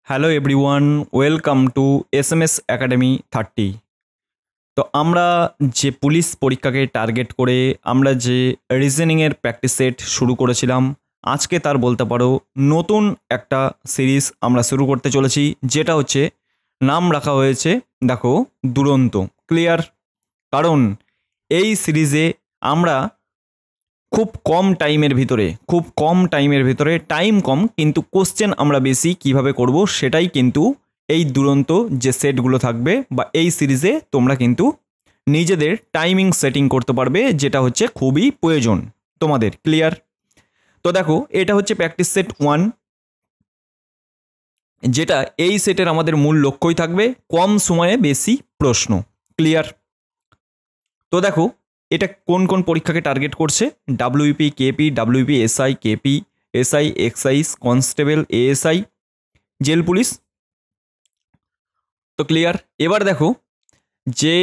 Hello everyone, welcome to SMS academy 30। তো আমরা যে পুলিশ পরীক্ষাকে টার্গেট করে আমরা যে রিজনিংয়ের প্র্যাকটিস সেট শুরু করেছিলাম, আজকে তার বলতে পারো নতুন একটা সিরিজ আমরা শুরু করতে চলেছি, যেটা হচ্ছে নাম রাখা হয়েছে দেখো দুরন্ত। ক্লিয়ার? কারণ এই সিরিজে আমরা খুব কম টাইমের ভিতরে টাইম কম কিন্তু কোশ্চেন আমরা বেশি কিভাবে করব সেটাই কিন্তু এই দুরন্ত যে সেটগুলো থাকবে বা এই সিরিজে তোমরা কিন্তু নিজেদের টাইমিং সেটিং করতে পারবে, যেটা হচ্ছে খুবই প্রয়োজন তোমাদের। ক্লিয়ার? তো দেখো, এটা হচ্ছে প্র্যাকটিস সেট 1, যেটা এই সেটের আমাদের মূল লক্ষ্যই থাকবে কম সময়ে বেশি প্রশ্ন। ক্লিয়ার? তো দেখো, এটা কোন কোন পরীক্ষাকে টার্গেট করছে? WP, KP, WP, SI, KP, SI, excise, constable, ASI, jail police. তো ক্লিয়ার? এবার দেখো, যে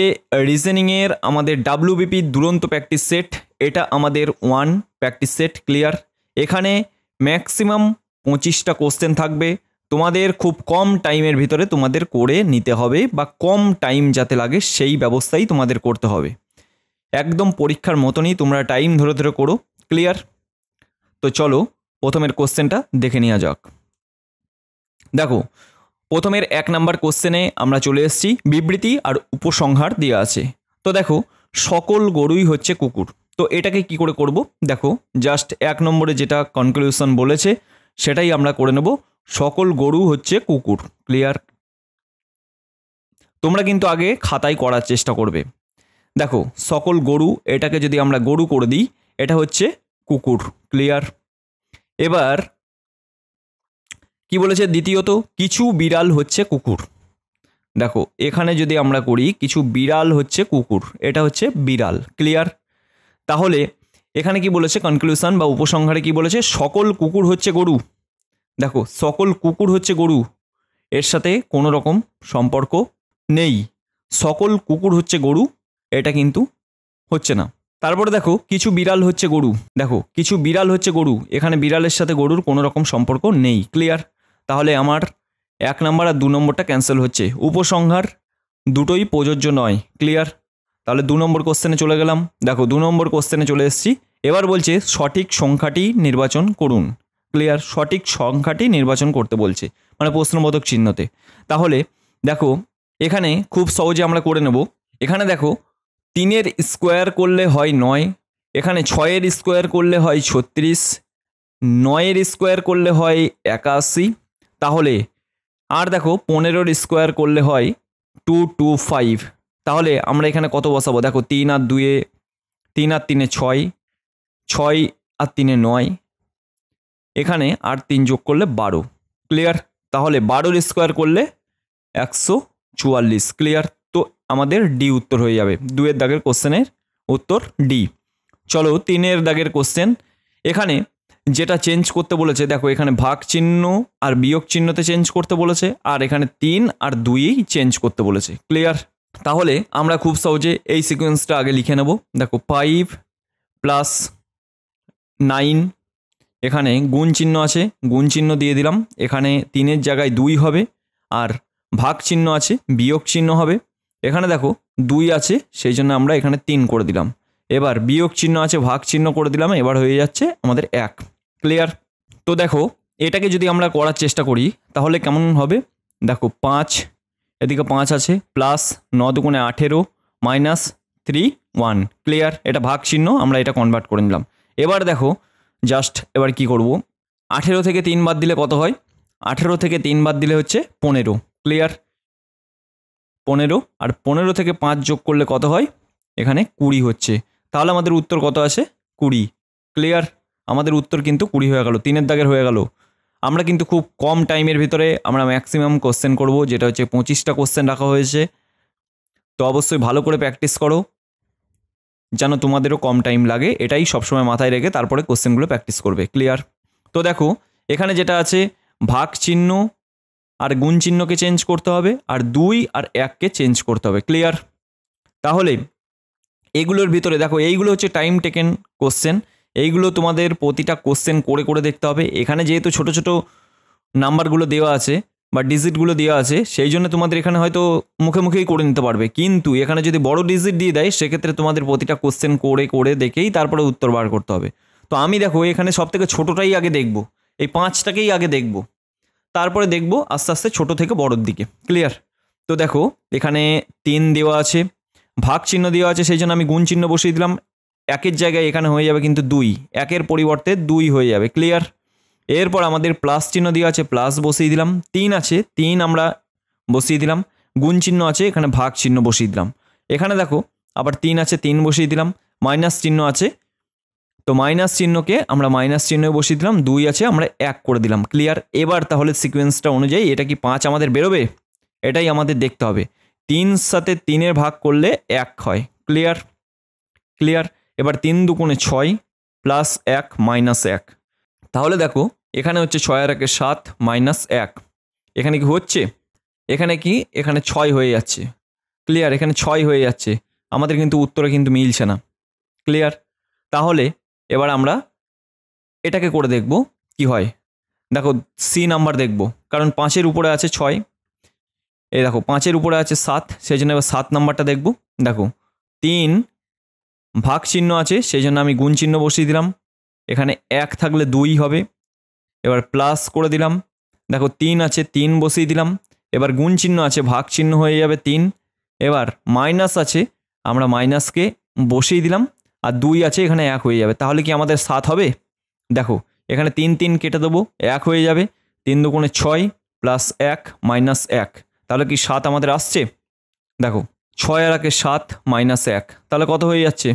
রিজনিংয়ের আমাদের ডাব্লিউবিপি দুরন্ত প্র্যাকটিস সেট, এটা আমাদের 1 প্র্যাকটিস সেট। ক্লিয়ার? এখানে ম্যাক্সিমাম 25টা কোশ্চেন থাকবে, তোমাদের খুব কম টাইমের ভিতরে তোমাদের করে নিতে হবে, বা কম টাইম যাতে লাগে সেই ব্যবস্থাই তোমাদের করতে হবে। একদম পরীক্ষার মতনই তোমরা টাইম ধরে ধরে করো। ক্লিয়ার? তো চলো প্রথমের কোশ্চেনটা দেখে নেওয়া যাক। দেখো, প্রথমের 1 নাম্বার কোশ্চেনে আমরা চলে এসেছি, বিবৃতি আর উপসংহার দেওয়া আছে। তো দেখো, সকল গরুই হচ্ছে কুকুর। তো এটাকে কি করে করব? দেখো, জাস্ট 1 নম্বরে যেটা কনক্লুশন বলেছে সেটাই আমরা করে নেব, সকল গরু হচ্ছে কুকুর। ক্লিয়ার? তোমরা কিন্তু আগে খাতায় করার চেষ্টা করবে। দেখো, সকল গরু, এটাকে যদি আমরা গরু করে দিই, এটা হচ্ছে কুকুর। ক্লিয়ার? এবার কি বলেছে দ্বিতীয়ত, কিছু বিড়াল হচ্ছে কুকুর। দেখো, এখানে যদি আমরা করি কিছু বিড়াল হচ্ছে কুকুর, এটা হচ্ছে বিড়াল। ক্লিয়ার? তাহলে এখানে কি বলেছে কনক্লুশন বা উপসংহারে কি বলেছে? সকল কুকুর হচ্ছে গরু। দেখো, সকল কুকুর হচ্ছে গরু, এর সাথে কোনো রকম সম্পর্ক নেই। সকল কুকুর হচ্ছে গরু, এটা কিন্তু হচ্ছে না। তারপরে দেখো, কিছু বিড়াল হচ্ছে গরু। দেখো, কিছু বিড়াল হচ্ছে গরু, এখানে বিড়ালের সাথে গরুর কোনো রকম সম্পর্ক নেই। ক্লিয়ার? তাহলে আমার 1 নম্বর আর 2 নম্বরটা ক্যান্সেল হচ্ছে। উপসংহার দুটোই প্রযোজ্য নয়। ক্লিয়ার? তাহলে 2 নম্বর কোশ্চেনে চলে গেলাম। দেখো, 2 নম্বর কোশ্চেনে চলে এসেছি। এবার বলছে সঠিক সংখ্যাটি নির্বাচন করুন। ক্লিয়ার? সঠিক সংখ্যাটি নির্বাচন করতে বলছে, মানে প্রশ্নবোধক চিহ্নতে। তাহলে দেখো, এখানে খুব সহজে আমরা করে নেব। এখানে দেখো, 3-এর স্কোয়ার করলে হয় 9, এখানে 6-এর স্কোয়ার করলে হয় 36, 9-এর স্কোয়ার করলে হয় 81, তাহলে আর দেখো 15-এর স্কোয়ার করলে হয় 225। তাহলে আমরা এখানে কত বসাবো? দেখো, 3 আর 2-এ 3 আর 3-এ 6, 6 আর 3-এ 9, এখানে আর 3 যোগ করলে 12। ক্লিয়ার? তাহলে 12-এর স্কোয়ার করলে 144। ক্লিয়ার? তো আমাদের ডি উত্তর হয়ে যাবে। 2-এর দাগের কোশ্চেনের উত্তর ডি। চলো 3-এর দাগের কোশ্চেন। এখানে যেটা চেঞ্জ করতে বলেছে, দেখো এখানে ভাগ চিহ্ন আর বিয়োগ চিহ্নতে চেঞ্জ করতে বলেছে, আর এখানে 3 আর 2-ই চেঞ্জ করতে বলেছে। ক্লিয়ার? তাহলে আমরা খুব সহজে এই সিকোয়েন্সটা আগে লিখে নেব। দেখো, 5 প্লাস 9, এখানে গুণ চিহ্ন আছে, গুণ চিহ্ন দিয়ে দিলাম। এখানে 3-এর জায়গায় 2 হবে, আর ভাগ চিহ্ন আছে, বিয়োগ চিহ্ন হবে। এখানে দেখো 2 আছে, সেই জন্য আমরা এখানে 3 করে দিলাম। এবার বিয়োগ চিহ্ন আছে, ভাগ চিহ্ন করে দিলাম, এবার হয়ে যাচ্ছে আমাদের 1। ক্লিয়ার? তো দেখো, এটাকে যদি আমরা করার চেষ্টা করি তাহলে কেমন হবে? দেখো, 5, এদিকে 5 আছে, প্লাস 9 দুগুণে 18, মাইনাস 3 1। ক্লিয়ার? এটা ভাগ চিহ্ন, আমরা এটা কনভার্ট করে নিলাম। এবার দেখো, জাস্ট এবার কি করব, 18 থেকে 3 বাদ দিলে কত হয়? 18 থেকে 3 বাদ দিলে হচ্ছে 15। ক্লিয়ার? 15, আর 15 থেকে 5 যোগ করলে কত হয়? এখানে 20 হচ্ছে। তাহলে আমাদের উত্তর কত আছে? 20। ক্লিয়ার? আমাদের উত্তর কিন্তু 20 হয়ে গেল, 3-এর দাগের হয়ে গেল। আমরা কিন্তু খুব কম টাইমের ভিতরে আমরা ম্যাক্সিমাম কোশ্চেন করব, যেটা হচ্ছে 25টা কোশ্চেন রাখা হয়েছে। তো অবশ্যই ভালো করে প্র্যাকটিস করো, যেন তোমাদেরও কম টাইম লাগে, এটাই সবসময় মাথায় রেখে তারপরে কোশ্চেনগুলো প্র্যাকটিস করবে। ক্লিয়ার? তো দেখো, এখানে যেটা আছে, ভাগ চিহ্ন আর গুণ চিহ্নকে চেঞ্জ করতে হবে, আর 2 আর 1কে চেঞ্জ করতে হবে। ক্লিয়ার? তাহলে এগুলোর ভিতরে দেখো, এইগুলো হচ্ছে টাইম টেকেন কোশ্চেন, এইগুলো তোমাদের প্রতিটা কোশ্চেন করে করে দেখতে হবে। এখানে যেহেতু ছোট ছোট নাম্বারগুলো দেওয়া আছে, বা ডিজিটগুলো দেওয়া আছে, সেই জন্য তোমাদের এখানে হয়তো মুখে মুখেই করে নিতে পারবে, কিন্তু এখানে যদি বড় ডিজিট দিয়ে দেয় সেক্ষেত্রে তোমাদের প্রতিটা কোশ্চেন করে করে দেখেই তারপরে উত্তর বার করতে হবে। তো আমি দেখো এখানে সব থেকে ছোটোটাই আগে দেখব, এই 5টাকেই আগে দেখব, তারপরে দেখব আস্তে আস্তে ছোট থেকে বড়োর দিকে। ক্লিয়ার? তো দেখো এখানে 3 দেওয়া আছে, ভাগ চিহ্ন দেওয়া আছে, সেই জন্য আমি গুণ চিহ্ন বসিয়ে দিলাম। 1-এর জায়গায় এখানে হয়ে যাবে কিন্তু 2, 1-এর পরিবর্তে 2 হয়ে যাবে। ক্লিয়ার? এরপর আমাদের প্লাস চিহ্ন দেওয়া আছে, প্লাস বসিয়ে দিলাম। 3 আছে, 3 আমরা বসিয়ে দিলাম। গুণ চিহ্ন আছে, এখানে ভাগ চিহ্ন বসিয়ে দিলাম। এখানে দেখো আবার 3 আছে, 3 বসিয়ে দিলাম। মাইনাস চিহ্ন আছে, তো মাইনাস চিহ্নকে আমরা মাইনাস চিহ্ন বসিয়ে দিলাম। 2 আছে, আমরা 1 করে দিলাম। ক্লিয়ার? এবার তাহলে সিকোয়েন্সটা অনুযায়ী এটা কি 5 আমাদের বেরোবে? এটাই আমাদের দেখতে হবে। 3 সাথে 3-এর ভাগ করলে 1 হয়। ক্লিয়ার? ক্লিয়ার? এবার 3 দুগুণে 6 প্লাস 1 মাইনাস 1। তাহলে দেখো এখানে হচ্ছে 6 আর 1 7 মাইনাস 1। এখানে কি হচ্ছে? এখানে কি? এখানে 6 হয়ে যাচ্ছে। ক্লিয়ার? এখানে 6 হয়ে যাচ্ছে, আমাদের কিন্তু উত্তরে কিন্তু মিলছে না। ক্লিয়ার? তাহলে এবার আমরা এটাকে করে দেখব কি হয়। দেখো সি নাম্বার দেখব, কারণ 5-এর উপরে আছে 6, এই দেখো 5-এর উপরে আছে 7, সেই জন্য এবার 7 নাম্বারটা দেখব। দেখো 3 ভাগ চিহ্ন আছে, সেই জন্য আমি গুণ চিহ্ন বসিয়ে দিলাম। এখানে 1 থাকলে 2 হবে। এবার প্লাস করে দিলাম। দেখো 3 আছে, 3 বসিয়ে দিলাম। এবার গুণ চিহ্ন আছে, ভাগ চিহ্ন হয়ে যাবে 3। এবার মাইনাস আছে, আমরা মাইনাসকে বসিয়ে দিলাম। আর 2 আছে, এখানে 1 হয়ে যাবে। তাহলে কি আমাদের 7 হবে? দেখো এখানে 3 3 কেটে দেবো, 1 হয়ে যাবে। 3 দুগুণে 6 প্লাস 1 মাইনাস 1। তাহলে কি 7 আমাদের আসছে? দেখো 6 আর 1 7 মাইনাস 1, তাহলে কত হয়ে যাচ্ছে?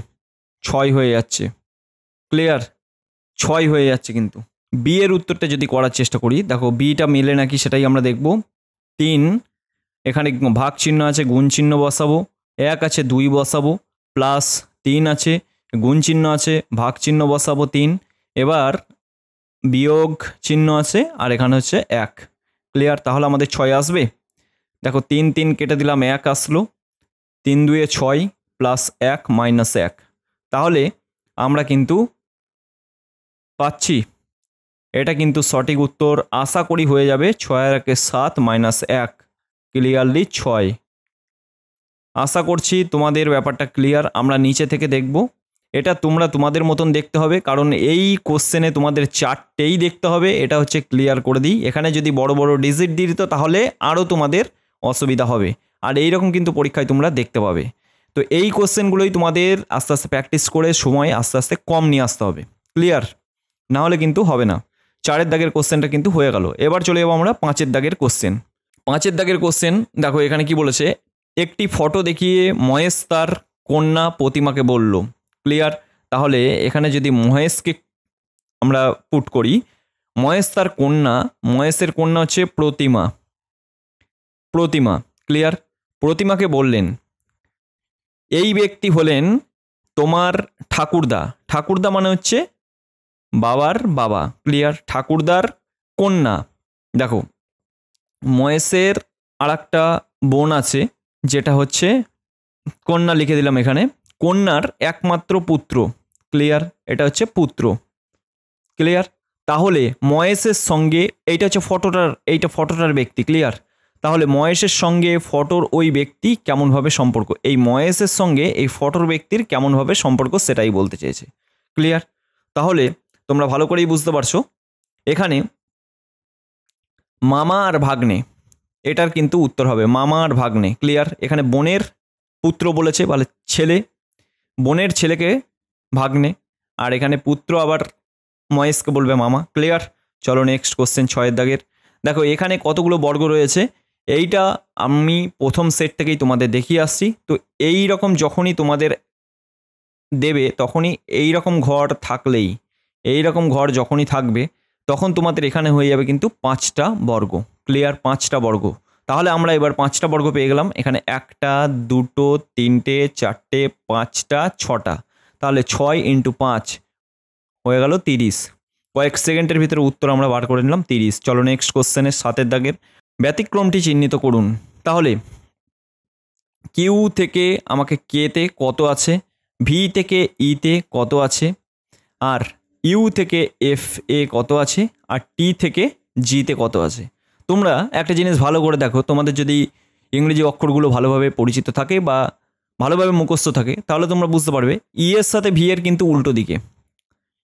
6 হয়ে যাচ্ছে। ক্লিয়ার? 6 হয়ে যাচ্ছে। কিন্তু বি এর উত্তরটা যদি করার চেষ্টা করি, দেখো বিটা মিলে নাকি সেটাই আমরা দেখব। 3 এখানে ভাগ চিহ্ন আছে, গুণ চিহ্ন বসাবো। 1 আছে, 2 বসাবো। প্লাস 3 আছে, গুণ চিহ্ন আছে, ভাগ চিহ্ন বসাবো 3। এবার বিয়োগ চিহ্ন আছে, আর এখানে হচ্ছে 1। ক্লিয়ার? তাহলে আমাদের 6 আসবে। দেখো 3 3 কেটে দিলাম, 1 আসলো। 3 2 6 প্লাস 1 মাইনাস 1। তাহলে আমরা কিন্তু পাচ্ছি, এটা কিন্তু সঠিক উত্তর আশা করি হয়ে যাবে 6 আর 1 7 মাইনাস 1, ক্লিয়ারলি 6। আশা করছি তোমাদের ব্যাপারটা ক্লিয়ার। আমরা নিচে থেকে দেখব, এটা তোমরা তোমাদের মতন দেখতে হবে, কারণ এই কোশ্চেনে তোমাদের 4টেই দেখতে হবে। এটা হচ্ছে ক্লিয়ার করে দিই। এখানে যদি বড় বড় ডিজিট দিয়ে দিত তাহলে আরও তোমাদের অসুবিধা হবে, আর এইরকম কিন্তু পরীক্ষায় তোমরা দেখতে পাবে। তো এই কোশ্চেনগুলোই তোমাদের আস্তে আস্তে প্র্যাকটিস করে সময় আস্তে আস্তে কম নিয়ে আসতে হবে। ক্লিয়ার? না হলে কিন্তু হবে না। 4-এর দাগের কোশ্চেনটা কিন্তু হয়ে গেল। এবার চলে যাবো আমরা 5-এর দাগের কোশ্চেন। 5-এর দাগের কোশ্চেন দেখো এখানে কি বলেছে, একটি ফটো দেখিয়ে মহেশ তার কন্যা প্রতিমাকে বলল। ক্লিয়ার? তাহলে এখানে যদি মহেশকে আমরা পুট করি, মহেশ তার কন্যা, মহেশের কন্যা হচ্ছে প্রতিমা। প্রতিমা। ক্লিয়ার? প্রতিমাকে বললেন এই ব্যক্তি হলেন তোমার ঠাকুরদা। ঠাকুরদা মানে হচ্ছে বাবার বাবা। ক্লিয়ার? ঠাকুরদার কন্যা। দেখো মহেশের আর একটা বোন আছে, যেটা হচ্ছে কন্যা লিখে দিলাম এখানে, কন্যার একমাত্র পুত্র। ক্লিয়ার? এটা হচ্ছে পুত্র। ক্লিয়ার? তাহলে মহেশের সঙ্গে এইটা হচ্ছে ফটোটার ব্যক্তি। ক্লিয়ার? তাহলে মহেশের সঙ্গে ফটোর ওই ব্যক্তি কেমনভাবে সম্পর্ক, এই মহেশের সঙ্গে এই ফটোর ব্যক্তির কেমনভাবে সম্পর্ক সেটাই বলতে চেয়েছে। ক্লিয়ার? তাহলে তোমরা ভালো করেই বুঝতে পারছো এখানে মামা আর ভাগ্নে, এটার কিন্তু উত্তর হবে মামা আর ভাগ্নে। ক্লিয়ার? এখানে বোনের পুত্র বলেছে, বলে ছেলে, বোনের ছেলেকে ভাগ্নে, আর এখানে পুত্র আবার মহেশকে বলবে মামা। ক্লিয়ার? চলো নেক্সট কোশ্চেন 6-এর দাগের। দেখো এখানে কতগুলো বর্গ রয়েছে, এইটা আমি প্রথম সেট থেকেই তোমাদের দেখিয়ে আসছি। তো এই রকম যখনই তোমাদের দেবে তখনই এই রকম ঘর থাকলেই, এই রকম ঘর যখনই থাকবে তখন তোমাদের এখানে হয়ে যাবে কিন্তু 5টা বর্গ। ক্লিয়ার? 5টা বর্গ। তাহলে আমরা এবার 5টা বর্গ পেয়ে গেলাম। এখানে 1টা 2টো 3টে 4টে 5টা 6টা, তাহলে 6 × 5 হয়ে গেল 30। কয়েক সেকেন্ডের ভিতরে উত্তর আমরা বার করে নিলাম 30। চলো নেক্সট কোশ্চেনের 7-এর দাগের। ব্যতিক্রমটি চিহ্নিত করুন। তাহলে কিউ থেকে আমাকে কেতে কত আছে, ভি থেকে ইতে কত আছে, আর ইউ থেকে এফ এ কত আছে, আর টি থেকে জিতে কত আছে। তোমরা একটা জিনিস ভালো করে দেখো, তোমাদের যদি ইংরেজি অক্ষরগুলো ভালোভাবে পরিচিত থাকে বা ভালোভাবে মুখস্থ থাকে তাহলে তোমরা বুঝতে পারবে ই এর সাথে ভি এর কিন্তু উল্টো দিকে,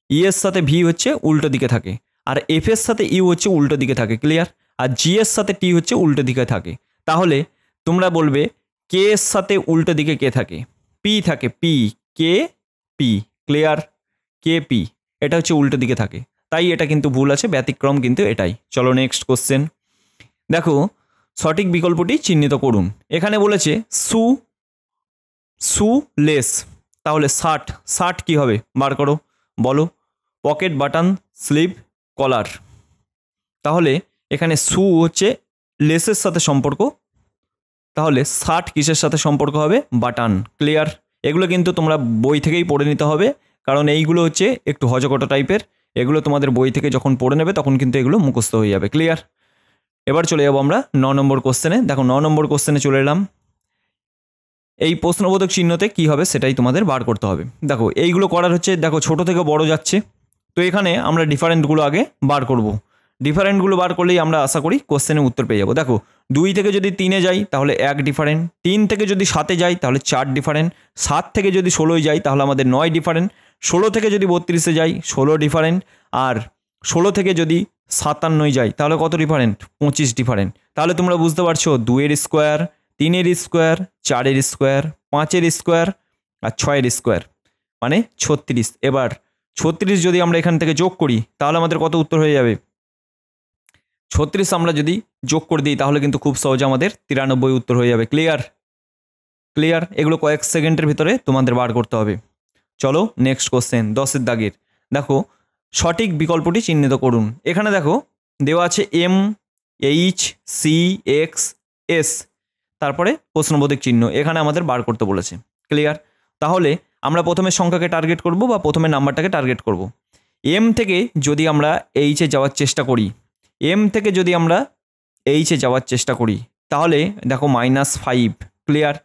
ই এর সাথে ভি হচ্ছে উল্টো দিকে থাকে, আর এফ এর সাথে ইউ হচ্ছে উল্টো দিকে থাকে, ক্লিয়ার। আর জি এর সাথে টি হচ্ছে উল্টো দিকে থাকে। তাহলে তোমরা বলবে কে এর সাথে উল্টো দিকে কে থাকে, পি থাকে, P, K P, clear, K P, এটা হচ্ছে উল্টো দিকে থাকে, তাই এটা কিন্তু ভুল আছে, ব্যতিক্রম কিন্তু এটাই। চলো নেক্সট কোশ্চেন। দেখো সঠিক বিকল্পটি চিহ্নিত করুন। এখানে বলেছে সু, সু লেস, তাহলে শার্ট, শার্ট কী হবে বার করো বলো। পকেট, বাটন, স্লিভ, কলার। তাহলে এখানে সু হচ্ছে লেসের সাথে সম্পর্ক, তাহলে শার্ট কিসের সাথে সম্পর্ক হবে, বাটন, ক্লিয়ার। এগুলো কিন্তু তোমরা বই থেকেই পড়ে নিতে হবে, কারণ এইগুলো হচ্ছে একটু হজকটা টাইপের, এগুলো তোমাদের বই থেকে যখন পড়ে নেবে তখন কিন্তু এগুলো মুখস্থ হয়ে যাবে, ক্লিয়ার। এবার চলে যাবো আমরা 9 নম্বর কোশ্চেনে। দেখো 9 নম্বর কোশ্চেনে চলে এলাম। এই প্রশ্নবোধক চিহ্নতে কি হবে সেটাই তোমাদের বার করতে হবে। দেখো এইগুলো করার হচ্ছে, দেখো ছোট থেকে বড় যাচ্ছে, তো এখানে আমরা ডিফারেন্টগুলো আগে বার করব। ডিফারেন্টগুলো বার করলেই আমরা আশা করি কোশ্চেনের উত্তর পেয়ে যাবো। দেখো 2 থেকে যদি 3-এ যাই তাহলে 1 ডিফারেন্ট, 3 থেকে যদি 7-এ যাই তাহলে 4 ডিফারেন্ট, 7 থেকে যদি 16-এ যাই তাহলে আমাদের 9 ডিফারেন্ট, 16 থেকে যদি 32-এ যাই 16 ডিফারেন্ট, আর 16 থেকে যদি 57-এ যাই তাহলে কত ডিফারেন্ট, 25 ডিফারেন্ট। তাহলে তোমরা বুঝতে পারছো 2-এর স্কোয়ার, 3-এর স্কোয়ার, 4-এর স্কোয়ার, 5-এর স্কোয়ার আর 6-এর স্কোয়ার মানে 36। এবার 36 যদি আমরা এখান থেকে যোগ করি তাহলে আমাদের কত উত্তর হয়ে যাবে, 36 আমরা যদি যোগ করে দিই তাহলে কিন্তু খুব সহজে আমাদের 93 উত্তর হয়ে যাবে, ক্লিয়ার, ক্লিয়ার। এগুলো কয়েক সেকেন্ডের ভিতরে তোমাদের বার করতে হবে। চলো নেক্সট কোশ্চেন 10-এর দাগের। দেখো সঠিক বিকল্পটি চিহ্নিত করুন। এখানে দেখো দেওয়া আছে M, H, C, X, S, তারপরে প্রশ্নবোধক চিহ্ন, এখানে আমাদের বার করতে বলেছে, ক্লিয়ার। তাহলে আমরা প্রথমে সংখ্যাকে টার্গেট করব বা প্রথমে নাম্বারটাকে টার্গেট করব। এম থেকে যদি আমরা এইচে যাওয়ার চেষ্টা করি, এম থেকে যদি আমরা এইচে যাওয়ার চেষ্টা করি তাহলে দেখো -5, ক্লিয়ার।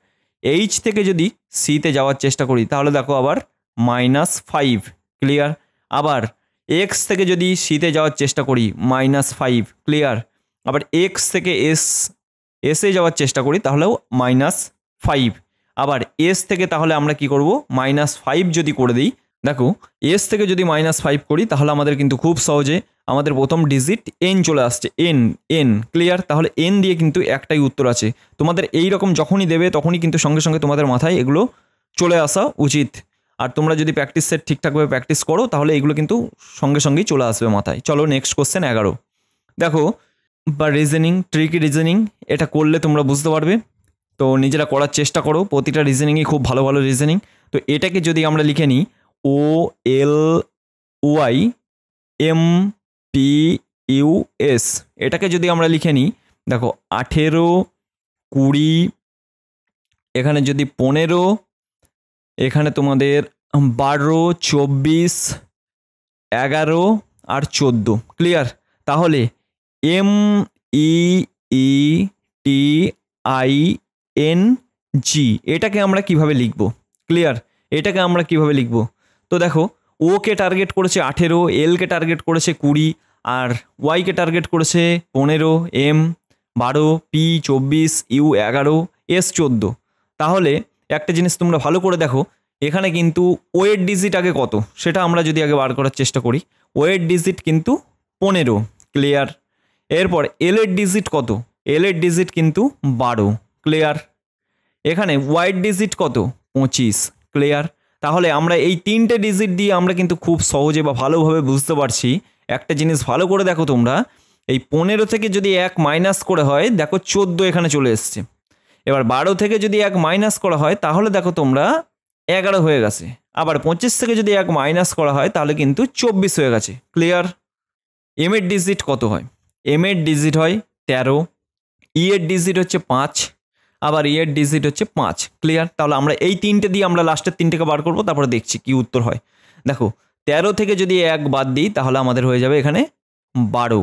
এইচ থেকে যদি সিতে যাওয়ার চেষ্টা করি তাহলে দেখো আবার -5, ক্লিয়ার। আবার এক্স থেকে যদি সিতে যাওয়ার চেষ্টা করি -5, ক্লিয়ার। আবার এক্স থেকে এসে যাওয়ার চেষ্টা করি তাহলেও -5। আবার এস থেকে তাহলে আমরা কি করব, -5 যদি করে দিই, দেখো এস থেকে যদি -5 করি তাহলে আমাদের কিন্তু খুব সহজে আমাদের প্রথম ডিজিট এন চলে আসছে, এন, ক্লিয়ার। তাহলে এন দিয়ে কিন্তু একটাই উত্তর আছে। তোমাদের এই রকম যখনই দেবে তখনই কিন্তু সঙ্গে সঙ্গে তোমাদের মাথায় এগুলো চলে আসা উচিত। আর তোমরা যদি প্র্যাকটিস সেট ঠিকঠাকভাবে প্র্যাকটিস করো তাহলে এগুলো কিন্তু সঙ্গে সঙ্গেই চলে আসবে মাথায়। চলো নেক্সট কোশ্চেন 11। দেখো বা রিজনিং, ট্রিকি রিজনিং, এটা করলে তোমরা বুঝতে পারবে, তো নিজেরা করার চেষ্টা করো। প্রতিটা রিজনিংই খুব ভালো ভালো রিজনিং। তো এটাকে যদি আমরা লিখে নিই OLYMPUS, এটাকে যদি আমরা লিখে নিই, দেখো 18, 20, এখানে যদি 15, এখানে তোমাদের 12, 24, 11 আর 14, ক্লিয়ার। তাহলে MEETING এটাকে আমরা কিভাবে লিখব, ক্লিয়ার, এটাকে আমরা কিভাবে লিখব। তো দেখো ও কে টার্গেট করেছে 18, এল কে টার্গেট করেছে 20, আর ওয়াই কে টার্গেট করেছে 15, এম 12, পি 24, ইউ 11, এস 14। তাহলে একটা জিনিস তোমরা ভালো করে দেখো, এখানে কিন্তু ওয়ের ডিজিট আগে কত সেটা আমরা যদি আগে বার করার চেষ্টা করি, ওয়ের ডিজিট কিন্তু 15, ক্লিয়ার। এরপর এল এর ডিজিট কত, এল এর ডিজিট কিন্তু 12, ক্লিয়ার। এখানে ওয়াইড ডিজিট কত, 25, ক্লিয়ার। তাহলে আমরা এই 3টে ডিজিট দিয়ে আমরা কিন্তু খুব সহজে বা ভালোভাবে বুঝতে পারছি। একটা জিনিস ভালো করে দেখো তোমরা, এই 15 থেকে যদি 1 মাইনাস করে হয় দেখো 14 এখানে চলে এসছে। এবার 12 থেকে যদি 1 মাইনাস করা হয় তাহলে দেখো তোমরা 11 হয়ে গেছে। আবার 25 থেকে যদি 1 মাইনাস করা হয় তাহলে কিন্তু 24 হয়ে গেছে, ক্লিয়ার। এম এর ডিজিট কত হয়, এম এর ডিজিট হয় 13, ই এর ডিজিট হচ্ছে 5, আবার ই এর ডিজিট হচ্ছে 5, ক্লিয়ার। তাহলে আমরা এই 3টে দিয়ে আমরা লাস্টের 3টেকে বার করবো, তারপরে দেখছি কি উত্তর হয়। দেখো 13 থেকে যদি 1 বাদ দিই তাহলে আমাদের হয়ে যাবে এখানে 12,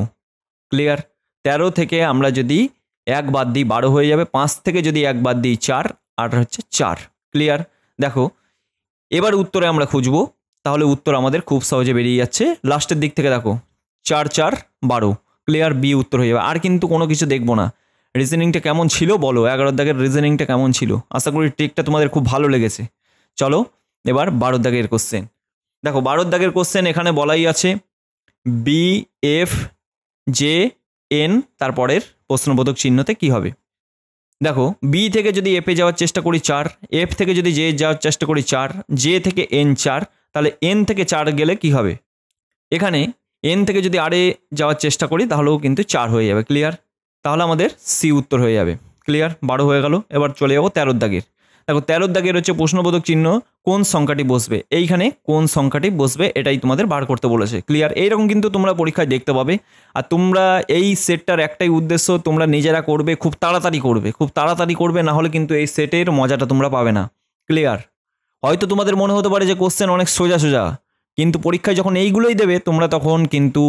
ক্লিয়ার। 13 থেকে আমরা যদি 1 বাদ দিই 12 হয়ে যাবে, 5 থেকে যদি 1 বাদ দিই 4, আর হচ্ছে 4, ক্লিয়ার। দেখো এবার উত্তরে আমরা খুঁজবো, তাহলে উত্তর আমাদের খুব সহজে বেরিয়ে যাচ্ছে। লাস্টের দিক থেকে দেখো 4 4 12, ক্লিয়ার, বি উত্তর হয়ে যাবে। আর কিন্তু কোনো কিছু দেখবো না। রিজনিংটা কেমন ছিল বলো, 11 দাগের রিজনিংটা কেমন ছিল? আশা করি ট্রিকটা তোমাদের খুব ভালো লেগেছে। চলো এবার 12 দাগের কোশ্চেন। দেখো 12 দাগের কোশ্চেন এখানে বলাই আছে বি এফ জে এন, তারপরের প্রশ্নবোধক চিহ্নতে কি হবে। দেখো বি থেকে যদি এফে যাওয়ার চেষ্টা করি 4, এফ থেকে যদি জে যাওয়ার চেষ্টা করি 4, জে থেকে এন 4, তাহলে এন থেকে 4 গেলে কি হবে? এখানে এন থেকে যদি আরে যাওয়ার চেষ্টা করি তাহলেও কিন্তু 4 হয়ে যাবে। ক্লিয়ার, তাহলে আমাদের সি উত্তর হয়ে যাবে। ক্লিয়ার, 12 হয়ে গেল। এবার চলে যাবো 13 দাগের। দেখো 13 দাগের হচ্ছে প্রশ্নবোধক চিহ্ন, কোন সংখ্যাটি বসবে, এইখানে কোন সংখ্যাটি বসবে এটাই তোমাদের বার করতে বলেছে। ক্লিয়ার, এইরকম কিন্তু তোমরা পরীক্ষায় দেখতে পাবে। আর তোমরা এই সেটটার একটাই উদ্দেশ্য, তোমরা নিজেরা করবে, খুব তাড়াতাড়ি করবে, খুব তাড়াতাড়ি করবে, না হলে কিন্তু এই সেটের মজাটা তোমরা পাবে না। ক্লিয়ার, হয়তো তোমাদের মনে হতে পারে যে কোশ্চেন অনেক সোজা সোজা, কিন্তু পরীক্ষায় যখন এইগুলোই দেবে তোমরা তখন কিন্তু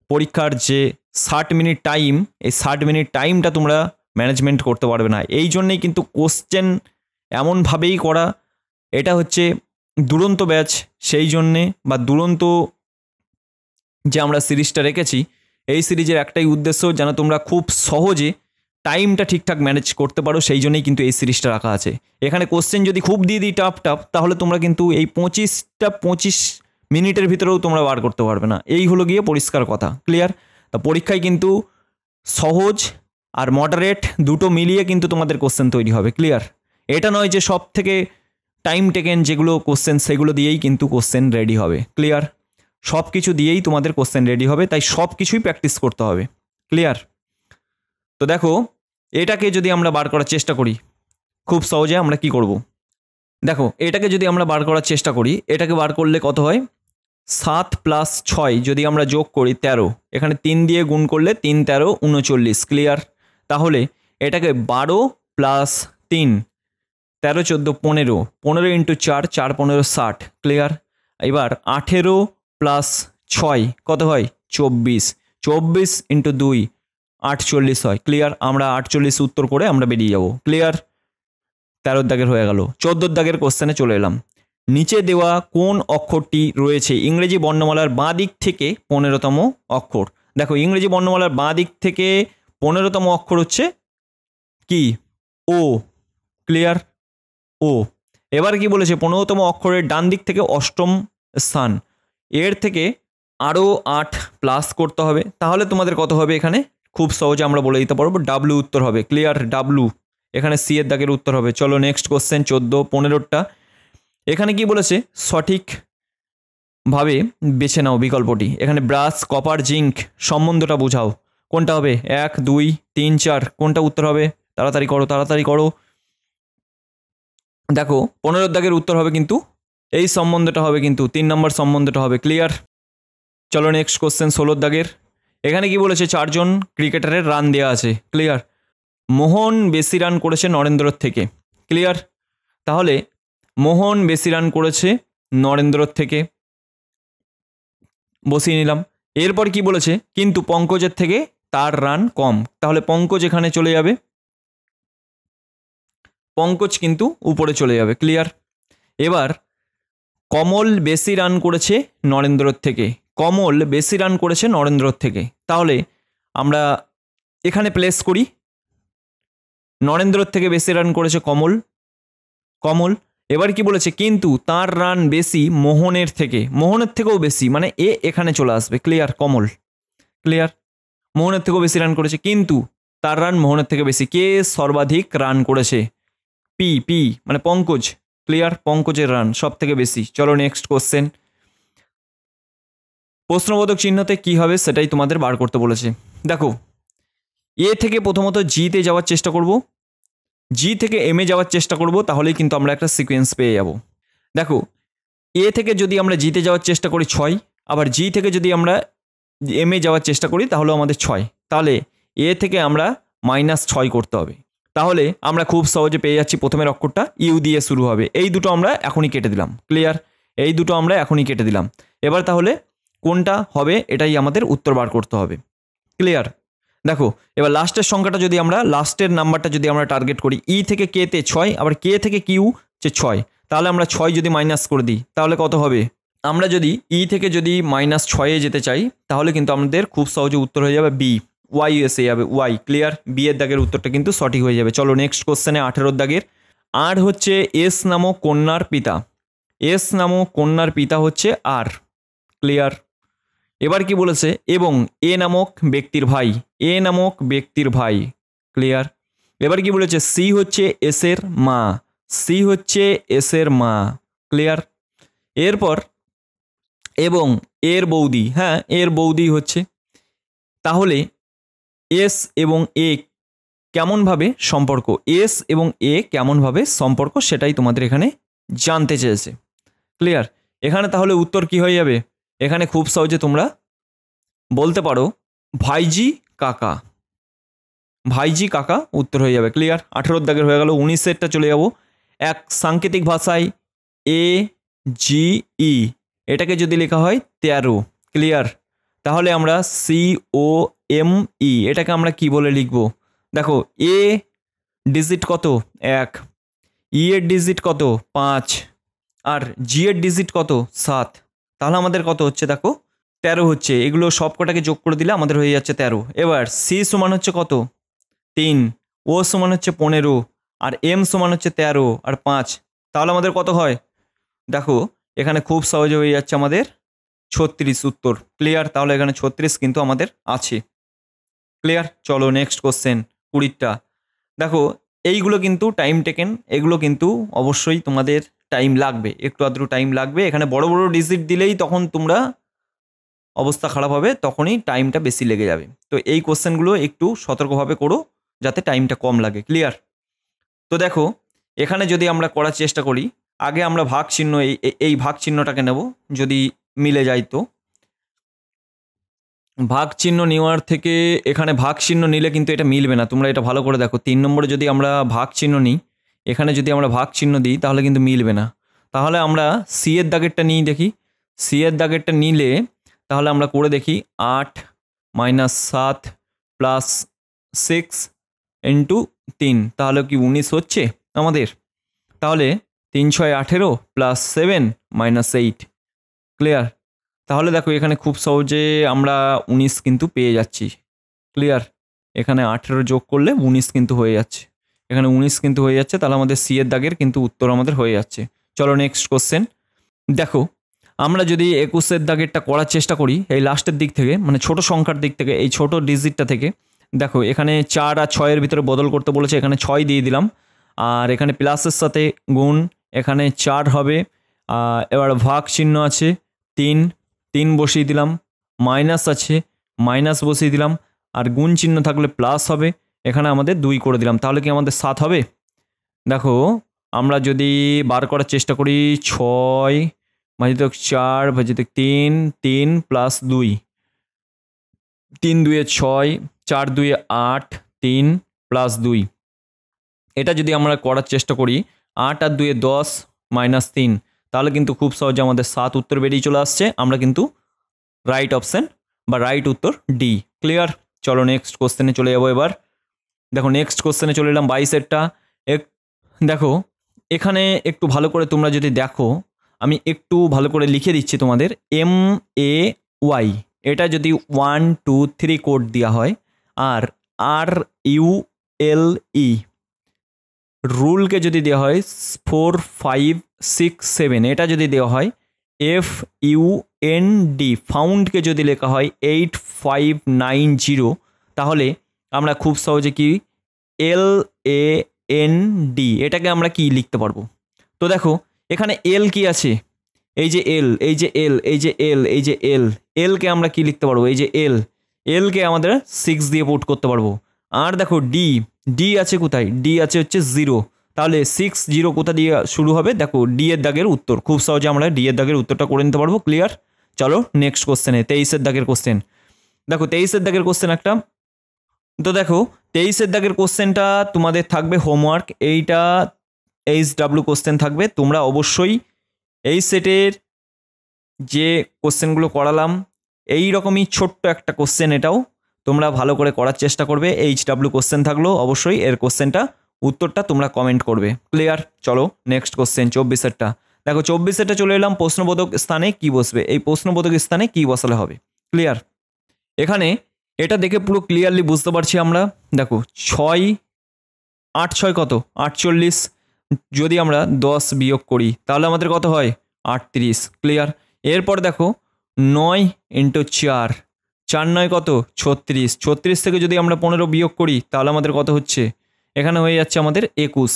পরীক্ষার যে 60 মিনিট টাইম, এই 60 মিনিট টাইমটা তোমরা ম্যানেজমেন্ট করতে পারবে না। এই জন্যেই কিন্তু কোশ্চেন এমনভাবেই করা, এটা হচ্ছে দুরন্ত ব্যাচ, সেই জন্যে বা দুরন্ত যে আমরা সিরিজটা রেখেছি, এই সিরিজের একটাই উদ্দেশ্য যেন তোমরা খুব সহজে টাইমটা ঠিকঠাক ম্যানেজ করতে পারো, সেই জন্যই কিন্তু এই সিরিজটা রাখা আছে। এখানে কোশ্চেন যদি খুব দিয়ে দিই টাফ টাফ, তাহলে তোমরা কিন্তু এই 25 মিনিটের ভিতরেও তোমরা বার করতে পারবে না। এই হলো গিয়ে পরিষ্কার কথা। ক্লিয়ার, তা পরীক্ষায় কিন্তু সহজ আর মডারেট দুটো মিলিয়ে কিন্তু তোমাদের কোশ্চেন তৈরি হবে। ক্লিয়ার, এটা নয় যে সব থেকে টাইম টেকেন যেগুলো কোশ্চেন সেগুলো দিয়েই কিন্তু কোশ্চেন রেডি হবে। ক্লিয়ার, সব কিছু দিয়েই তোমাদের কোশ্চেন রেডি হবে, তাই সব কিছুই প্র্যাকটিস করতে হবে। ক্লিয়ার, তো দেখো এটাকে যদি আমরা বার করার চেষ্টা করি খুব সহজে আমরা কি করব। দেখো এটাকে যদি আমরা বার করার চেষ্টা করি, এটাকে বার করলে কত হয়? 7 + 6 যদি আমরা যোগ করি 13, এখানে 3 দিয়ে গুণ করলে 3 13 39। ক্লিয়ার, তাহলে এটাকে 12 + 3 13 14 15, 15 × 4 4 15 60। ক্লিয়ার, এবার 18 + 6 কত হয়? 24, 24 × 2 48 হয়। ক্লিয়ার, আমরা 48 উত্তর করে আমরা বেরিয়ে যাব। ক্লিয়ার, 13 দাগের হয়ে গেল। 14 দাগের কোশ্চেনে চলে এলাম। নিচে দেওয়া কোন অক্ষরটি রয়েছে ইংরেজি বর্ণমালার বাঁ দিক থেকে 15তম অক্ষর? দেখো ইংরেজি বর্ণমালার বাঁ দিক থেকে 15তম অক্ষর হচ্ছে কি? ও। ক্লিয়ার, ও। এবার কি বলেছে? 15তম অক্ষরের ডান দিক থেকে 8ম স্থান, এর থেকে আরও 8 প্লাস করতে হবে, তাহলে তোমাদের কত হবে? এখানে খুব সহজে আমরা বলে দিতে পারবো ডাব্লু উত্তর হবে। ক্লিয়ার, ডাব্লু, এখানে সি এর দাগের উত্তর হবে। চলো নেক্সট কোশ্চেন 14 15টা। এখানে কি বলেছে? সঠিকভাবে বেছে নাও বিকল্পটি। এখানে ব্রাশ, কপার, জিঙ্ক সম্বন্ধটা বোঝাও। কোনটা হবে? 1 2 3 4, কোনটা উত্তর হবে? তাড়াতাড়ি করো, তাড়াতাড়ি করো। দেখো 15 দাগের উত্তর হবে কিন্তু এই সম্বন্ধটা হবে, কিন্তু 3 নম্বর সম্বন্ধটা হবে। ক্লিয়ার, চলো নেক্সট কোশ্চেন 16 দাগের। এখানে কি বলেছে? 4 জন ক্রিকেটারের রান দেওয়া আছে। ক্লিয়ার, মোহন বেশি রান করেছে নরেন্দ্রর থেকে। ক্লিয়ার, তাহলে মোহন বেশি রান করেছে নরেন্দ্রর থেকে, বসিয়ে নিলাম। এরপর কি বলেছে? কিন্তু পঙ্কজের থেকে তার রান কম, তাহলে পঙ্কজ এখানে চলে যাবে, পঙ্কজ কিন্তু উপরে চলে যাবে। ক্লিয়ার, এবার কমল বেশি রান করেছে নরেন্দ্রর থেকে, কমল বেশি রান করেছে নরেন্দ্রর থেকে, তাহলে আমরা এখানে প্লেস করি নরেন্দ্রর থেকে বেশি রান করেছে কমল, কমল। এবার কি বলেছে? কিন্তু তার রান বেশি মোহনের থেকে, মোহনের থেকেও বেশি, মানে এ এখানে চলে আসবে। ক্লিয়ার, কমল। ক্লিয়ার, মোহনের থেকেও বেশি রান করেছে, কিন্তু তার রান মোহনের থেকে বেশি। কে সর্বাধিক রান করেছে? পি, পি মানে পঙ্কজ। ক্লিয়ার, পঙ্কজের রান সব থেকে বেশি। চলো নেক্সট কোশ্চেন। প্রশ্নবোধক চিহ্নতে কি হবে সেটাই তোমাদের বার করতে বলেছে। দেখো এ থেকে প্রথমত জিতে যাওয়ার চেষ্টা করব, জি থেকে এমে যাওয়ার চেষ্টা করব, তাহলেই কিন্তু আমরা একটা সিকোয়েন্স পেয়ে যাব। দেখো এ থেকে যদি আমরা জিতে যাওয়ার চেষ্টা করি 6, আবার জি থেকে যদি আমরা এমে যাওয়ার চেষ্টা করি তাহলেও আমাদের 6, তাহলে এ থেকে আমরা -6 করতে হবে। তাহলে আমরা খুব সহজে পেয়ে যাচ্ছি প্রথমের অক্ষরটা ইউ দিয়ে শুরু হবে। এই দুটো আমরা এখনই কেটে দিলাম। ক্লিয়ার, এই দুটো আমরা এখনই কেটে দিলাম। এবার তাহলে কোনটা হবে এটাই আমাদের উত্তর বার করতে হবে। ক্লিয়ার, দেখো এবার লাস্টের সংখ্যাটা যদি আমরা, লাস্টের নাম্বারটা যদি আমরা টার্গেট করি, ই থেকে কে তে 6, আবার কে থেকে কিউ যে 6, তাহলে আমরা 6 যদি মাইনাস করে দিই তাহলে কত হবে? আমরা যদি ই থেকে যদি -6 যেতে চাই তাহলে কিন্তু আমাদের খুব সহজে উত্তর হয়ে যাবে বি, ওয়াই এসে যাবে, ওয়াই। ক্লিয়ার? বি এর দাগের উত্তরটা কিন্তু সঠিক হয়ে যাবে। চলো নেক্সট কোশ্চেনে 18 দাগের। আর হচ্ছে এস নামক কন্যার পিতা, এস নামক কন্যার পিতা হচ্ছে আর। ক্লিয়ার? এবার কি বলেছে? এবং এ নামক ব্যক্তির ভাই, এ নামক ব্যক্তির ভাই। ক্লিয়ার? এবার কি বলেছে? সি হচ্ছে এস এর মা, সি হচ্ছে এস এর মা। ক্লিয়ার? এরপর এবং এর বৌদি, হ্যাঁ এর বৌদি হচ্ছে। তাহলে এস এবং এ কেমনভাবে সম্পর্ক, এস এবং এ কেমনভাবে সম্পর্ক সেটাই তোমাদের এখানে জানতে চেয়েছে। ক্লিয়ার? এখানে তাহলে উত্তর কি হয়ে যাবে? এখানে খুব সহজে তোমরা বলতে পারো ভাইজি কাকা, ভাইজি কাকা উত্তর হয়ে যাবে। ক্লিয়ার? 18 দাগের হয়ে গেল। 19-এরটা চলে যাব। এক সাংকেতিক ভাষায় এ জি ই এটাকে যদি লেখা হয় 13। ক্লিয়ার? তাহলে আমরা সি ও এম ই এটাকে আমরা কি বলে লিখব? দেখো এ ডিজিট কত? 1, ই এর ডিজিট কত? 5, আর জি এর ডিজিট কত? 7। তাহলে আমাদের কত হচ্ছে? দেখো 13 হচ্ছে। এগুলো সব কটাকে যোগ করে দিলে আমাদের হয়ে যাচ্ছে 13। এবার সি সমান হচ্ছে কত? 3, ও সমান হচ্ছে 15, আর এম সমান হচ্ছে 13 আর 5। তাহলে আমাদের কত হয়? দেখো এখানে খুব সহজে হয়ে যাচ্ছে আমাদের 36 উত্তর। ক্লিয়ার? তাহলে এখানে 36 কিন্তু আমাদের আছে। ক্লিয়ার? চলো নেক্সট কোশ্চেন 20টা। দেখো এইগুলো কিন্তু টাইম টেকেন, এগুলো কিন্তু অবশ্যই তোমাদের টাইম লাগবে, একটু আধটু টাইম লাগবে। এখানে বড় বড় ডিজিট দিলেই তখন তোমরা অবস্থা খারাপ হবে, তখনই টাইমটা বেশি লেগে যাবে। তো এই কোশ্চেনগুলো একটু সতর্কভাবে করো যাতে টাইমটা কম লাগে। ক্লিয়ার? তো দেখো এখানে যদি আমরা করার চেষ্টা করি, আগে আমরা ভাগ চিহ্ন এই ভাগ চিহ্নটাকে নেব, যদি মিলে যায় তো। ভাগ চিহ্ন নেওয়ার থেকে এখানে ভাগ চিহ্ন নিলে কিন্তু এটা মিলবে না, তোমরা এটা ভালো করে দেখো। 3 নম্বরে যদি আমরা ভাগ চিহ্ন নিই, এখানে যদি আমরা ভাগ চিহ্ন দিই তাহলে কিন্তু মিলবে না। তাহলে আমরা সি এর দাগেরটা নিই দেখি। সি এর দাগেরটা নিলে তাহলে আমরা করে দেখি 8 - 7 + 6 × 3, তাহলে কি 19 হচ্ছে আমাদের? তাহলে 3 × 6 = 18 + 7 - 8। ক্লিয়ার? তাহলে দেখো এখানে খুব সহজে আমরা 19 কিন্তু পেয়ে যাচ্ছি। ক্লিয়ার? এখানে 18 যোগ করলে 19 কিন্তু হয়ে যাচ্ছে, এখানে 19 কিন্তু হয়ে যাচ্ছে। তাহলে আমাদের সি এর দাগের কিন্তু উত্তর আমাদের হয়ে যাচ্ছে। চলো নেক্সট কোশ্চেন। দেখো আমরা যদি 21-এর দাগেরটা করার চেষ্টা করি এই লাস্টের দিক থেকে, মানে ছোট সংখ্যার দিক থেকে, এই ছোট ডিজিটটা থেকে। দেখো এখানে 4 আর 6 এর ভিতরে বদল করতে বলেছে, এখানে 6 দিয়ে দিলাম, আর এখানে প্লাসের সাথে গুণ, এখানে 4 হবে। এবার ভাগ চিহ্ন আছে 3 বসিয়ে দিলাম, মাইনাস আছে মাইনাস বসিয়ে দিলাম, আর গুণ চিহ্ন থাকলে প্লাস হবে। এখানে আমাদের 2 করে দিলাম, তাহলে কি আমাদের 7 হবে? দেখো আমরা যদি বার করার চেষ্টা করি, 6 ভাজিতক 4 ভাজিতক 3, 3 + 2, 3 × 2 = 6, 4 × 2 = 8, 3 + 2। এটা যদি আমরা করার চেষ্টা করি, 8 আর 2 = 10 - 3, তাহলে কিন্তু খুব সহজে আমাদের 7 উত্তর বেরিয়ে চলে আসছে। আমরা কিন্তু রাইট অপশান বা রাইট উত্তর ডি। ক্লিয়ার? চলো নেক্সট কোশ্চেনে চলে যাবো এবার। দেখো নেক্সট কোশ্চেনে চলে এলাম 22-এরটা। দেখো এখানে একটু ভালো করে তোমরা যদি দেখো, আমি একটু ভালো করে লিখে দিচ্ছি তোমাদের। MAY এটা যদি 1 2 3 কোড দেওয়া হয়, আর RULE রুলকে যদি দেওয়া হয় 4 5 6 7, এটা যদি দেওয়া হয়, FUND ফাউন্ডকে যদি লেখা হয় 8590, তাহলে আমরা খুব সহজে কি LAND এটাকে আমরা কি লিখতে পারবো? তো দেখো এখানে এল কি আছে? এই যে এল, এই যে এল, এই যে এল, এই যে এল, এলকে আমরা কি লিখতে পারবো? এই যে এলকে আমাদের 6 দিয়ে পুট করতে পারবো। আর দেখো ডি আছে কোথায়? ডি আছে হচ্ছে 0, তাহলে 6 0 কোথা দিয়ে শুরু হবে? দেখো ডি এর দাগের উত্তর। খুব সহজে আমরা ডি এর দাগের উত্তরটা করে নিতে পারবো। ক্লিয়ার? চলো নেক্সট কোশ্চেনে 23-এর দাগের কোশ্চেন। দেখো 23-এর দাগের কোশ্চেন একটা। তো দেখো 23-এর দাগের কোশ্চেনটা তোমাদের থাকবে হোমওয়ার্ক, এইটা HW কোশ্চেন থাকবে। তোমরা অবশ্যই এই সেটের যে কোশ্চেনগুলো করালাম এই রকমই ছোট্ট একটা কোশ্চেন, এটাও তোমরা ভালো করে করার চেষ্টা করবে। HW কোশ্চেন থাকলো, অবশ্যই এর কোশ্চেনটা উত্তরটা তোমরা কমেন্ট করবে। ক্লিয়ার? চলো নেক্সট কোশ্চেন 24-এরটা। দেখো 24 চলে এলাম, প্রশ্নবোধক স্থানে কি বসবে, এই প্রশ্নবোধক স্থানে কি বসালে হবে। ক্লিয়ার? এখানে এটা দেখে পুরো ক্লিয়ারলি বুঝতে পারছি আমরা। দেখো 6 8 6 কত 48, যদি আমরা 10 বিয়োগ করি তাহলে আমাদের কত হয় 38। ক্লিয়ার? এরপর দেখো 9 × 4, 4 9 কত 36, 36 থেকে যদি আমরা 15 বিয়োগ করি তাহলে আমাদের কত হচ্ছে, এখানে হয়ে যাচ্ছে আমাদের 21।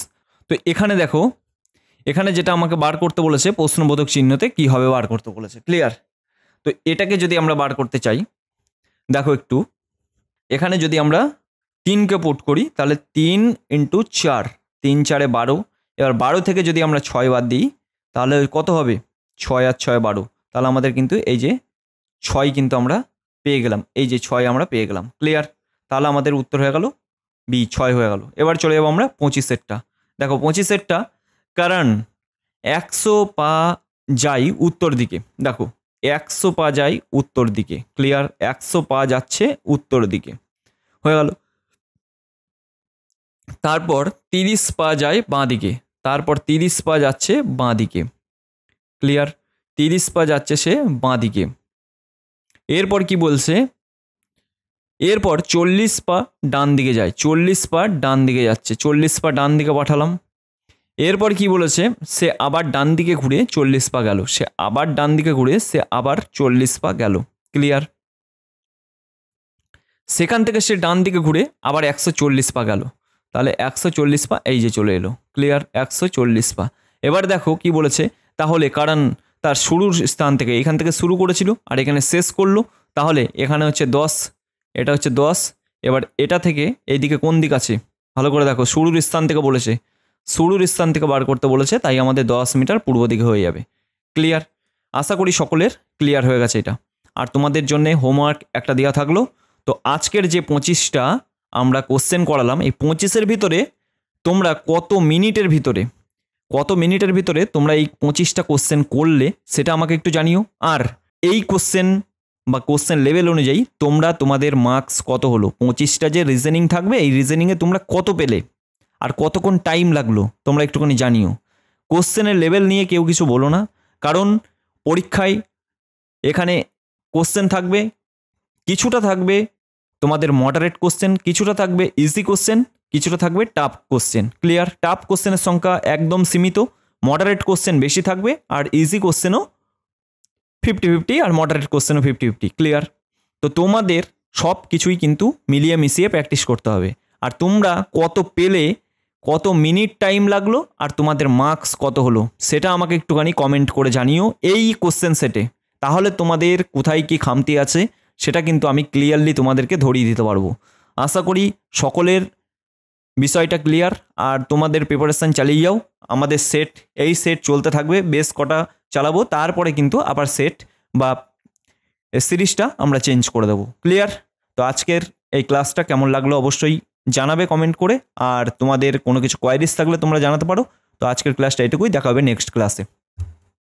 তো এখানে দেখো, এখানে যেটা আমাকে বার করতে বলেছে প্রশ্নবোধক চিহ্নতে কি হবে বার করতে বলেছে। ক্লিয়ার? তো এটাকে যদি আমরা বার করতে চাই, দেখো একটু, এখানে যদি আমরা 3কে পুট করি তাহলে 3 × 4, 3 4 12। এবার 12 থেকে যদি আমরা 6 বাদ দিই তাহলে কত হবে, 6 আর 6 12। তাহলে আমাদের কিন্তু এই যে 6 কিন্তু আমরা পেয়ে গেলাম, এই যে 6 আমরা পেয়ে গেলাম। ক্লিয়ার? তাহলে আমাদের উত্তর হয়ে গেল বি, 6 হয়ে গেল। এবার চলে যাবো আমরা 25-এরটা। দেখো 25-এরটা, কারণ 100 পা যাই উত্তর দিকে। দেখো 100 পা যাই উত্তর দিকে। ক্লিয়ার? 100 পা যাচ্ছে উত্তর দিকে, হয়ে গেল। তারপর 30 পা যায় বাঁ দিকে, তারপর 30 পা যাচ্ছে বাঁ দিকে। ক্লিয়ার? 30 পা যাচ্ছে সে বাঁ দিকে। এরপর কি বলছে, এরপর 40 পা ডান দিকে যায়, 40 পা ডান দিকে যাচ্ছে, 40 পা ডান দিকে পাঠালাম। এরপর কি বলেছে, সে আবার ডান দিকে ঘুরে 40 পা গেল, সে আবার ডান দিকে ঘুরে সে আবার 40 পা গেল। ক্লিয়ার? সেখান থেকে সে ডান দিকে ঘুরে আবার 140 পা গেল, তাহলে 140 পা এই যে চলে এলো। ক্লিয়ার? 140 পা। এবার দেখো কি বলেছে, তাহলে কারণ তার শুরুর স্থান থেকে এখান থেকে শুরু করেছিল আর এখানে শেষ করলো, তাহলে এখানে হচ্ছে 10, এটা হচ্ছে 10। এবার এটা থেকে এইদিকে কোন দিক আছে ভালো করে দেখো, শুরুর স্থান থেকে বলেছে, শুরুর স্থান থেকে বার করতে বলেছে, তাই আমাদের 10 মিটার পূর্ব দিকে হয়ে যাবে। ক্লিয়ার? আশা করি সকলের ক্লিয়ার হয়ে গেছে এটা। আর তোমাদের জন্য হোমওয়ার্ক একটা দেওয়া থাকলো। তো আজকের যে 25টা আমরা কোশ্চেন করালাম, এই 25-এর ভিতরে তোমরা কত মিনিটের ভিতরে তোমরা এই 25টা কোশ্চেন করলে সেটা আমাকে একটু জানিও। আর এই কোশ্চেন বা কোশ্চেন লেভেল অনুযায়ী তোমরা তোমাদের মার্কস কত হলো, 25টা যে রিজনিং থাকবে এই রিজনিংয়ে তোমরা কত পেলে আর কতক্ষণ টাইম লাগলো তোমরা একটুখানি জানিও। কোশ্চেনের লেভেল নিয়ে কেউ কিছু বলো না, কারণ পরীক্ষায় এখানে কোশ্চেন থাকবে, কিছুটা থাকবে তোমাদের মডারেট কোশ্চেন, কিছুটা থাকবে ইজি কোশ্চেন, কিছুটা থাকবে টাফ কোশ্চেন। ক্লিয়ার? টাফ কোশ্চেনের সংখ্যা একদম সীমিত, মডারেট কোশ্চেন বেশি থাকবে, আর ইজি কোশ্চেনও 50-50 আর মডারেট কোশ্চেনও 50-50। ক্লিয়ার? তো তোমাদের সব কিছুই কিন্তু মিলিয়ে মিশিয়ে প্র্যাকটিস করতে হবে। আর তোমরা কত পেলে, কত মিনিট টাইম লাগলো আর তোমাদের মার্কস কত হলো সেটা আমাকে একটুখানি কমেন্ট করে জানিও এই কোশ্চেন সেটে। তাহলে তোমাদের কোথায় কি খামতি আছে সেটা কিন্তু আমি ক্লিয়ারলি তোমাদেরকে ধরিয়ে দিতে পারবো। আশা করি সকলের বিষয়টা ক্লিয়ার, আর তোমাদের প্রিপারেশান চালিয়ে যাও। আমাদের এই সেট চলতে থাকবে, বেশ কটা চালাবো, তারপরে কিন্তু আবার সেট বা সিরিজটা আমরা চেঞ্জ করে দেবো। ক্লিয়ার? তো আজকের এই ক্লাসটা কেমন লাগলো অবশ্যই জানাবে কমেন্ট করে, আর তোমাদের কোনো কিছু কোয়ারিজ থাকলে তোমরা জানাতে পারো। তো আজকের ক্লাসটা এটুকুই, দেখা হবে নেক্সট ক্লাসে।